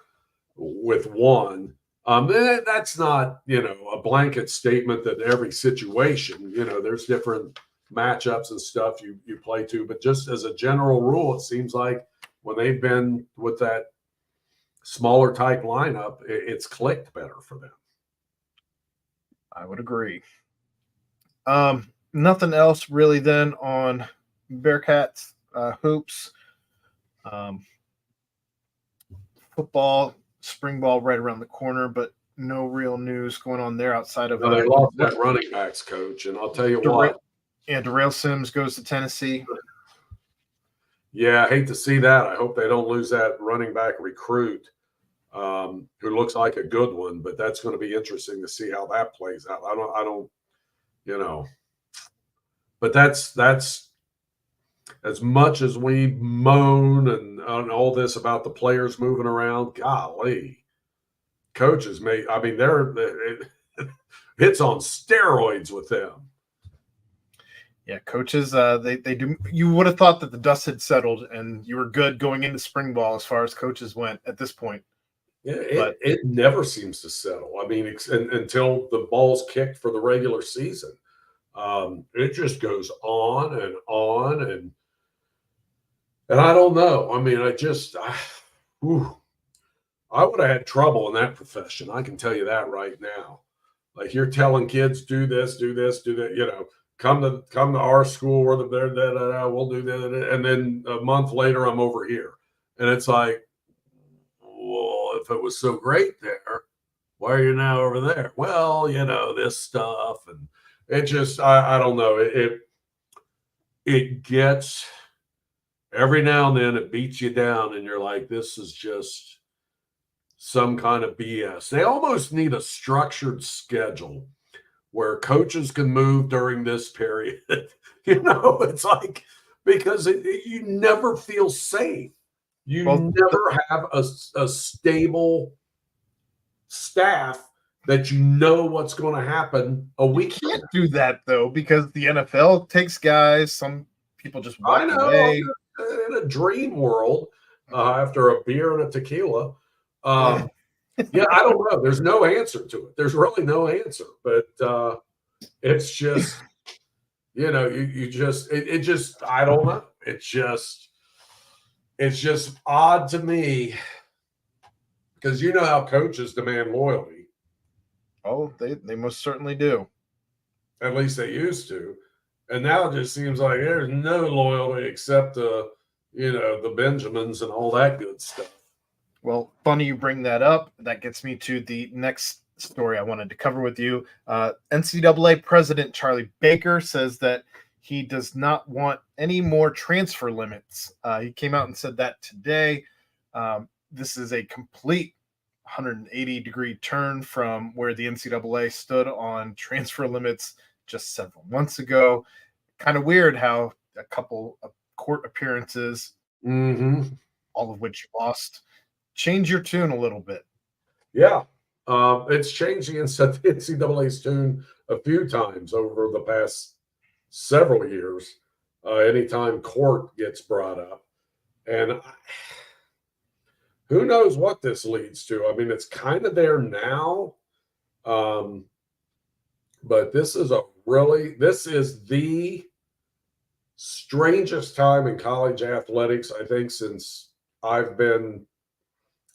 Speaker 2: with one. That's not, a blanket statement that every situation, there's different matchups and stuff you play to. But just as a general rule, it seems like when they've been with that smaller type lineup, it's clicked better for them.
Speaker 1: I would agree. Nothing else really then on Bearcats hoops, football, spring ball right around the corner, but no real news going on there outside of.
Speaker 2: They lost that running backs coach, and I'll tell you what.
Speaker 1: Yeah, Darrell Sims goes to Tennessee.
Speaker 2: Yeah, I hate to see that. I hope they don't lose that running back recruit, who looks like a good one. But that's going to be interesting to see how that plays out. I don't. But that's as much as we moan and all this about the players moving around. Golly, coaches it's on steroids with them.
Speaker 1: Yeah, coaches, they do. You would have thought that the dust had settled and you were good going into spring ball as far as coaches went at this point.
Speaker 2: Yeah, it never seems to settle. I mean, until the ball's kicked for the regular season. It just goes on and on, and I don't know. I mean, I would have had trouble in that profession. I can tell you that right now. Like, you're telling kids, do this, do that. Come to our school where we'll do that, and then a month later, I'm over here, and it's like, well, if it was so great there, why are you now over there? Well, this stuff, and it just, I don't know. It gets, every now and then it beats you down and you're like, this is just some kind of BS. They almost need a structured schedule where coaches can move during this period. It's like, because you never feel safe. You never have a stable staff that you know what's going to happen a week.
Speaker 1: You can't do that though, because the NFL takes guys. Some people just walk away.
Speaker 2: In a dream world, after a beer and a tequila. I don't know. There's no answer to it. There's really no answer. But it's just, you just, it just, I don't know. It's just odd to me, because you know how coaches demand loyalty.
Speaker 1: Oh, they most certainly do.
Speaker 2: At least they used to. And now it just seems like there's no loyalty except the Benjamins and all that good stuff.
Speaker 1: Well, funny you bring that up. That gets me to the next story I wanted to cover with you. NCAA President Charlie Baker says that he does not want any more transfer limits. He came out and said that today. This is a complete 180-degree turn from where the NCAA stood on transfer limits just several months ago. Kind of weird how a couple of court appearances, all of which you lost, change your tune a little bit.
Speaker 2: Yeah. It's changed the NCAA's tune a few times over the past several years, anytime court gets brought up. And who knows what this leads to? I mean, it's kind of there now. But this is the strangest time in college athletics, I think, since I've been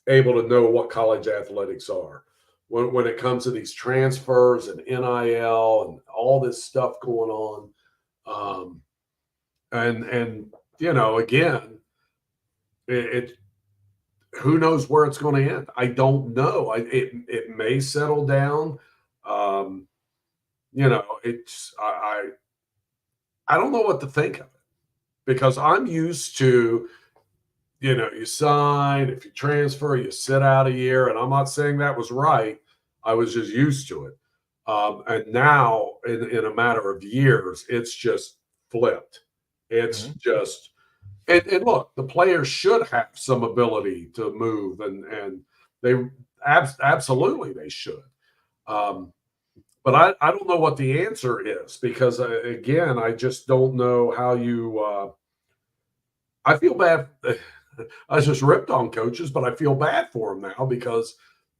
Speaker 2: able to know what college athletics are. When it comes to these transfers and NIL and all this stuff going on. And again, who knows where it's going to end? I don't know. It may settle down. I don't know what to think of it, because I'm used to, you sign, if you transfer, you sit out a year, and I'm not saying that was right. I was just used to it. And now in a matter of years, it's just flipped. It's just, and look, the players should have some ability to move, and they absolutely they should. But I don't know what the answer is, because, again, I just don't know how you I feel bad. I just ripped on coaches, but I feel bad for them now because,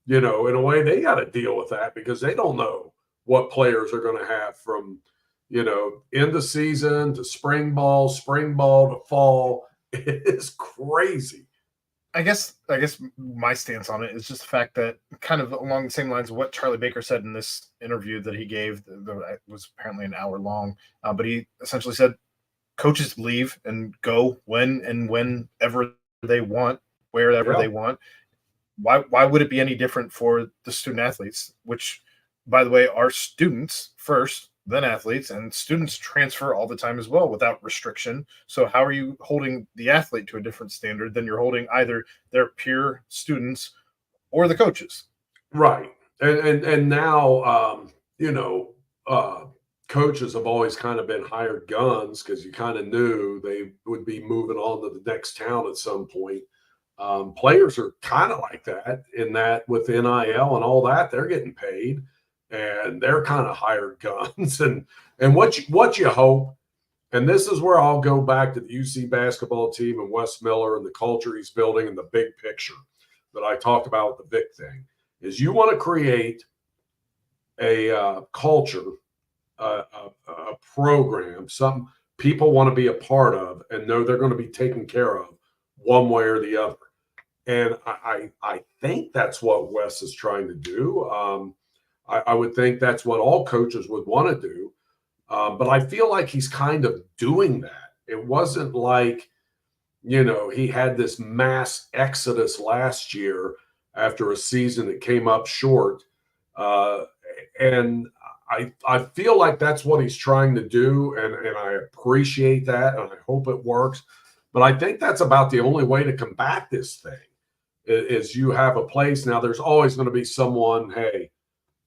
Speaker 2: in a way they got to deal with that, because they don't know what players are going to have from, end of season to spring ball to fall. It is crazy.
Speaker 1: I guess my stance on it is just the fact that, kind of along the same lines of what Charlie Baker said in this interview that he gave, that was apparently an hour long, but he essentially said coaches leave and go when and whenever they want, wherever they want. Why would it be any different for the student athletes, which, by the way, are students first, then athletes, and students transfer all the time as well without restriction. So how are you holding the athlete to a different standard than you're holding either their peer students or the coaches?
Speaker 2: Right. And now, coaches have always kind of been hired guns, because you kind of knew they would be moving on to the next town at some point. Players are kind of like that, in that with NIL and all that, they're getting paid, and they're kind of hired guns. And what you hope, and this is where I'll go back to the UC basketball team and Wes Miller and the culture he's building and the big picture that I talked about with the Vic thing, is you want to create a culture, a program, some people want to be a part of and know they're going to be taken care of one way or the other. And I think that's what Wes is trying to do. I would think that's what all coaches would want to do. But I feel like he's kind of doing that. It wasn't like, he had this mass exodus last year after a season that came up short. And I feel like that's what he's trying to do. And I appreciate that. And I hope it works. But I think that's about the only way to combat this thing, is you have a place. Now, there's always going to be someone, hey,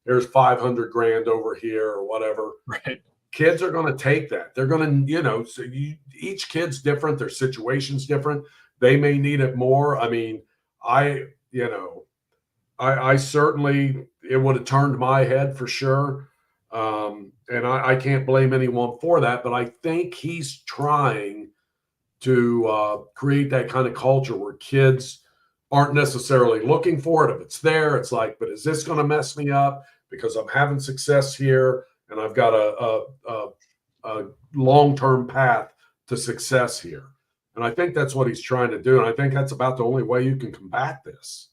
Speaker 2: here's 500 grand over here or whatever.
Speaker 1: Right.
Speaker 2: Kids are going to take that. They're going to, each kid's different. Their situation's different. They may need it more. I mean, I certainly, it would have turned my head for sure. And I can't blame anyone for that, but I think he's trying to create that kind of culture where kids aren't necessarily looking for it. If it's there, it's like, but is this going to mess me up because I'm having success here and I've got a long-term path to success here. And I think that's what he's trying to do. And I think that's about the only way you can combat this.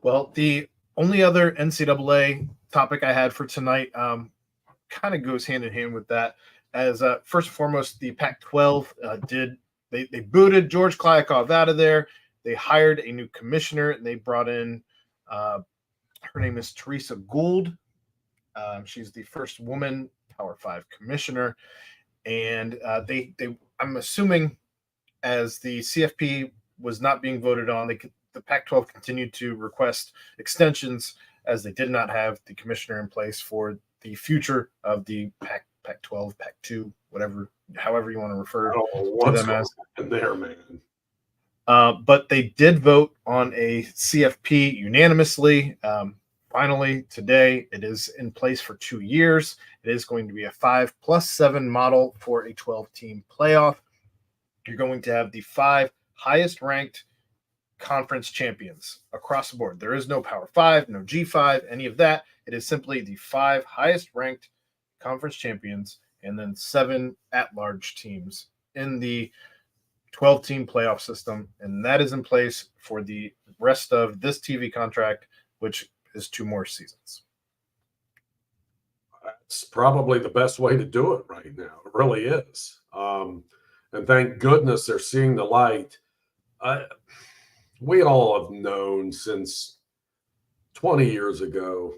Speaker 1: Well, the only other NCAA topic I had for tonight kind of goes hand in hand with that. As first and foremost, the Pac-12 they booted George Kliavkoff out of there. They hired a new commissioner, and they brought in her name is Teresa Gould. She's the first woman Power 5 commissioner, and I'm assuming as the CFP was not being voted on, the Pac-12 continued to request extensions as they did not have the commissioner in place for the future of the Pac-12, Pac-2, however you want to refer to them as.
Speaker 2: There, man.
Speaker 1: But they did vote on a CFP unanimously. Finally, today, it is in place for 2 years. It is going to be a 5+7 model for a 12-team playoff. You're going to have the 5 highest-ranked conference champions across the board. There is no Power 5, no G5, any of that. It is simply the 5 highest-ranked conference champions and then 7 at-large teams in the 12-team playoff system, and that is in place for the rest of this TV contract, which is 2 more seasons.
Speaker 2: That's probably the best way to do it right now. It really is. And thank goodness they're seeing the light. We all have known since 20 years ago,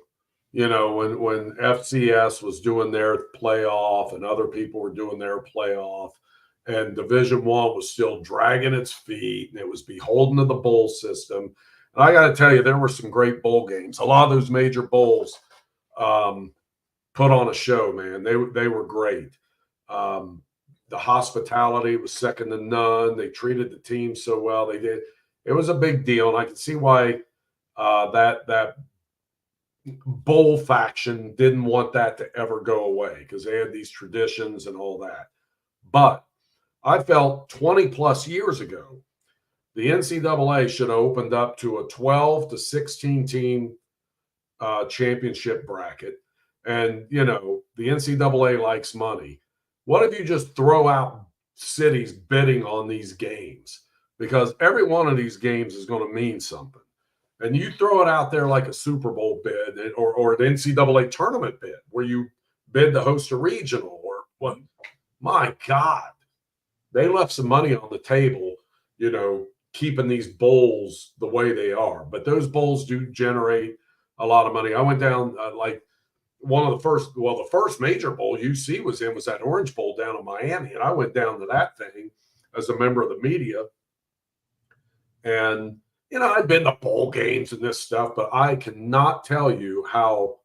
Speaker 2: when FCS was doing their playoff and other people were doing their playoff, and Division I was still dragging its feet, and it was beholden to the bowl system. And I got to tell you, there were some great bowl games. A lot of those major bowls put on a show, man. They were great. The hospitality was second to none. They treated the team so well. They did. It was a big deal, and I can see why that bowl faction didn't want that to ever go away, because they had these traditions and all that. But I felt 20 plus years ago, the NCAA should have opened up to a 12 to 16 team championship bracket. And, the NCAA likes money. What if you just throw out cities bidding on these games? Because every one of these games is going to mean something. And you throw it out there like a Super Bowl bid or an NCAA tournament bid where you bid to host a regional or what? My God. They left some money on the table, keeping these bowls the way they are. But those bowls do generate a lot of money. I went down the first major bowl UC was in was that Orange Bowl down in Miami. And I went down to that thing as a member of the media. And, I've been to bowl games and this stuff, but I cannot tell you how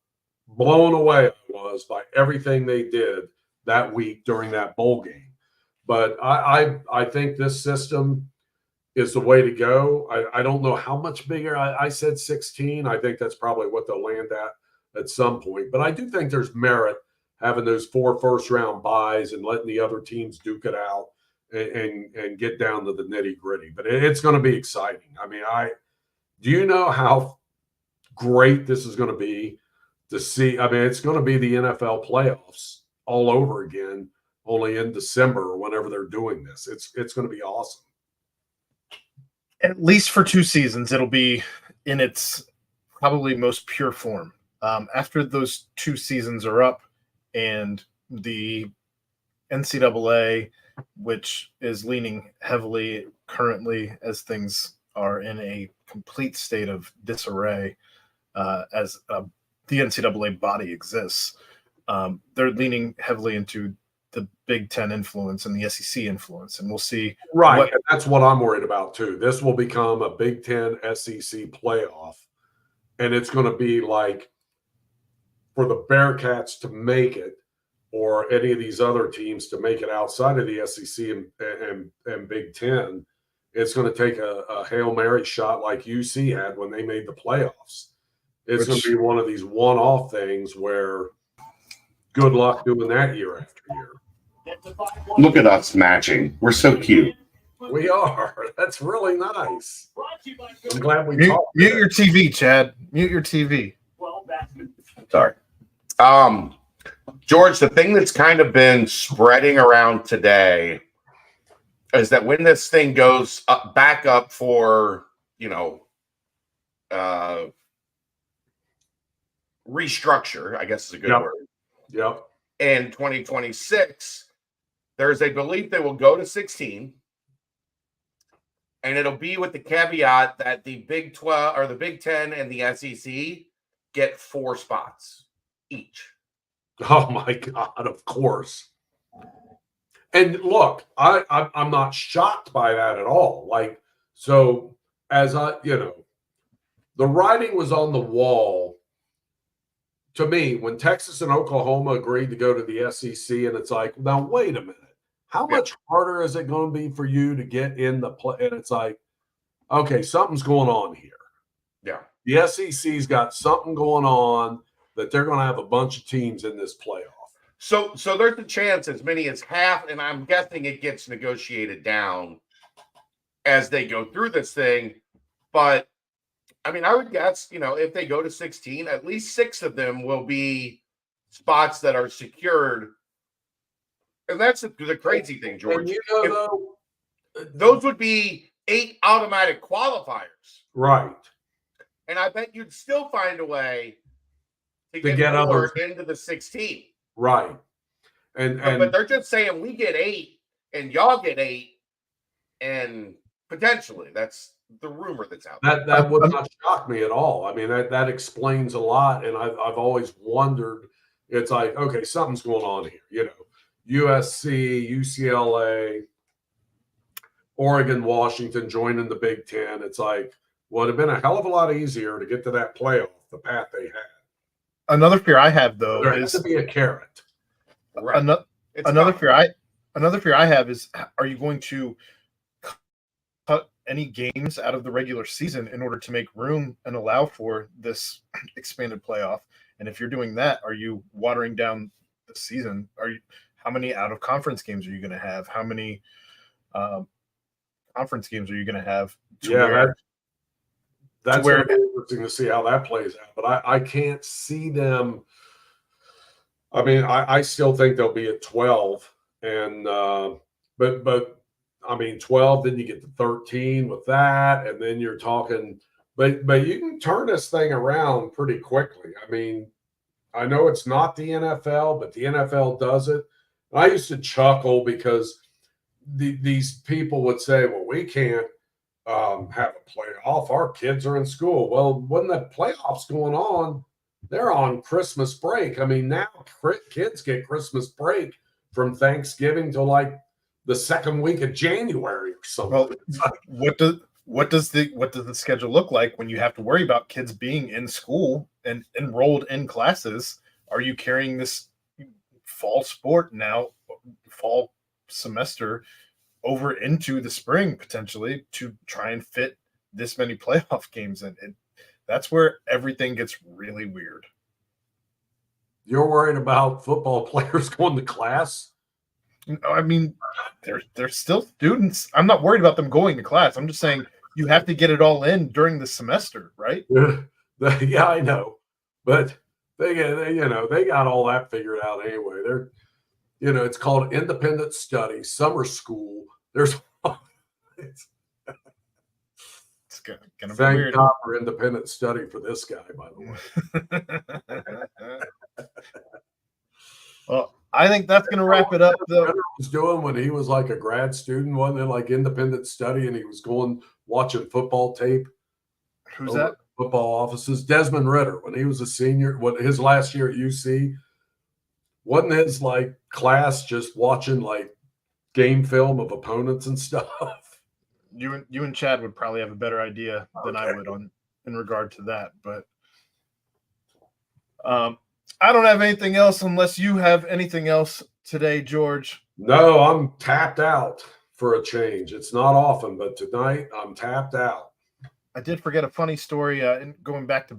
Speaker 2: blown away I was by everything they did that week during that bowl game. But I think this system is the way to go. I don't know how much bigger. I said 16. I think that's probably what they'll land at some point. But I do think there's merit having those 4 first-round buys and letting the other teams duke it out and get down to the nitty-gritty. But it's going to be exciting. I mean, do you know how great this is going to be to see? I mean, it's going to be the NFL playoffs all over again, only in December or whenever they're doing this. It's going to be awesome.
Speaker 1: At least for 2 seasons, it'll be in its probably most pure form. After those 2 seasons are up and the NCAA, which is leaning heavily currently as things are in a complete state of disarray as the NCAA body exists, they're leaning heavily into the Big Ten influence and the SEC influence, and we'll see.
Speaker 2: Right, and that's what I'm worried about too. This will become a Big Ten SEC playoff, and it's going to be like for the Bearcats to make it, or any of these other teams to make it outside of the SEC and Big Ten, it's going to take a Hail Mary shot like UC had when they made the playoffs. It's going to be one of these one-off things where good luck doing that year after year.
Speaker 3: Look at us matching. We're so cute.
Speaker 2: We are. That's really nice. I'm glad we
Speaker 1: Mute
Speaker 2: talked.
Speaker 1: your TV, Chad. Mute your TV.
Speaker 3: Sorry. George, the thing that's kind of been spreading around today is that when this thing goes back up for, restructure, I guess is a good word.
Speaker 2: Yep.
Speaker 3: In 2026, there's a belief they will go to 16. And it'll be with the caveat that the Big 12 or the Big 10 and the SEC get 4 spots each.
Speaker 2: Oh my God, of course. And look, I'm not shocked by that at all. Like, so as the writing was on the wall to me when Texas and Oklahoma agreed to go to the SEC, and it's like, now wait a minute. How much harder is it going to be for you to get in the play? And it's like, okay, something's going on here.
Speaker 3: Yeah.
Speaker 2: The SEC's got something going on that they're going to have a bunch of teams in this playoff.
Speaker 3: So there's a chance as many as half, and I'm guessing it gets negotiated down as they go through this thing. But, I mean, I would guess, if they go to 16, at least 6 of them will be spots that are secured. And that's the crazy thing, George.
Speaker 2: And
Speaker 3: those would be 8 automatic qualifiers.
Speaker 2: Right.
Speaker 3: And I bet you'd still find a way to
Speaker 2: get
Speaker 3: more
Speaker 2: others
Speaker 3: into the 16.
Speaker 2: Right.
Speaker 3: But they're just saying we get 8 and y'all get 8, and potentially that's the rumor that's out there.
Speaker 2: That would not shock me at all. I mean, that explains a lot. And I've always wondered, it's like, okay, something's going on here, USC, UCLA, Oregon, Washington joining the Big Ten. It's like, well, it'd have been a hell of a lot easier to get to that playoff, the path they had.
Speaker 1: Another fear I have, though,
Speaker 2: there
Speaker 1: is
Speaker 2: has to be a carrot.
Speaker 3: Right.
Speaker 1: Another fear I have is, are you going to cut any games out of the regular season in order to make room and allow for this expanded playoff? And if you're doing that, are you watering down the season? How many out of conference games are you going to have? How many conference games are you going to have?
Speaker 2: That's going to be interesting to see how that plays out. But I can't see them. I mean, I still think they'll be at 12, and but I mean 12. Then you get to 13 with that, and then you're talking. But you can turn this thing around pretty quickly. I mean, I know it's not the NFL, but the NFL does it. And I used to chuckle because these people would say, "Well, we can't have a playoff. Our kids are in school." Well, when the playoffs going on, they're on Christmas break. I mean, now kids get Christmas break from Thanksgiving to like the second week of January or something.
Speaker 1: Well, what does the schedule look like when you have to worry about kids being in school and enrolled in classes? Are you carrying this fall semester over into the spring potentially to try and fit this many playoff games in? And that's where everything gets really weird.
Speaker 2: You're worried about football players going to class?
Speaker 1: I mean, they're still students. I'm not worried about them going to class. I'm just saying you have to get it all in during the semester, right?
Speaker 2: Yeah, I know, but they got all that figured out anyway. They're, it's called independent study, summer school. There's it's
Speaker 1: gonna be
Speaker 2: thank
Speaker 1: weird.
Speaker 2: God for independent study for this guy, by the way.
Speaker 1: Well, I think that's going to wrap it up, though.
Speaker 2: What was doing when he was like a grad student, wasn't it? Like independent study, and he was watching football tape.
Speaker 1: Who's that?
Speaker 2: Football offices. Desmond Ritter, when he was a senior, his last year at UC, wasn't his like class just watching like game film of opponents and stuff?
Speaker 1: You and Chad would probably have a better idea than I would in regard to that, but I don't have anything else unless you have anything else today, George.
Speaker 2: No, I'm tapped out for a change. It's not often, but tonight I'm tapped out.
Speaker 1: I did forget a funny story going back to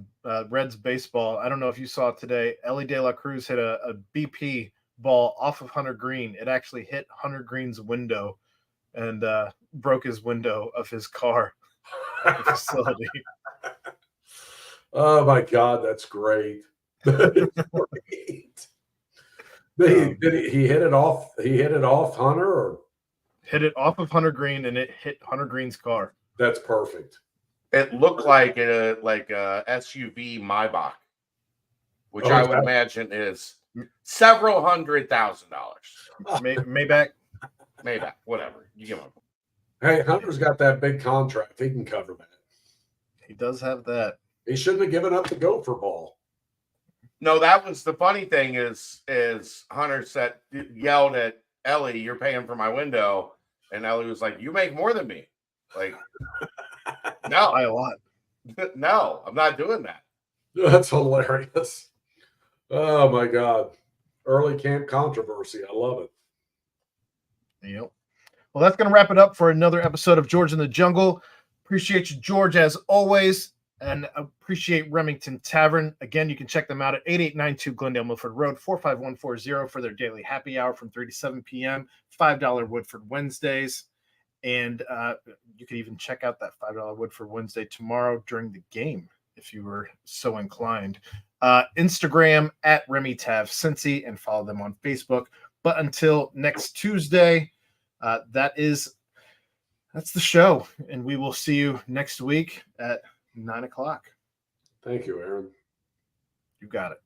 Speaker 1: Reds baseball. I don't know if you saw it today. Ellie De La Cruz hit a BP ball off of Hunter Green. It actually hit Hunter Green's window and broke his window of his car at the facility.
Speaker 2: Oh my God, that's great. That is great. He hit it off? He hit it off Hunter, or
Speaker 1: hit it off of Hunter Green, and it hit Hunter Green's car.
Speaker 2: That's perfect.
Speaker 3: It looked like a SUV Maybach, which I would imagine is several $100,000.
Speaker 1: Maybach,
Speaker 3: whatever. You give him.
Speaker 2: Hey, Hunter's got that big contract. He can cover that.
Speaker 1: He does have that.
Speaker 2: He shouldn't have given up the gopher ball.
Speaker 3: No, that was the funny thing is Hunter yelled at Ellie, "You're paying for my window," and Ellie was like, "You make more than me." Like, no,
Speaker 1: by a lot.
Speaker 3: No, I'm not doing that.
Speaker 2: That's hilarious. Oh my God. Early camp controversy. I love it.
Speaker 1: Yep. Well, that's going to wrap it up for another episode of George in the Jungle. Appreciate you, George, as always, and appreciate Remington Tavern. Again, you can check them out at 8892 Glendale Milford Road, 45140 for their daily happy hour from 3 to 7 p.m., $5 Woodford Wednesdays. And you can even check out that $5 Woodford Wednesday tomorrow during the game, if you were so inclined. Instagram at Remy Tav Cincy, and follow them on Facebook. But until next Tuesday, that's the show. And we will see you next week at 9 o'clock.
Speaker 2: Thank you, Aaron.
Speaker 1: You got it.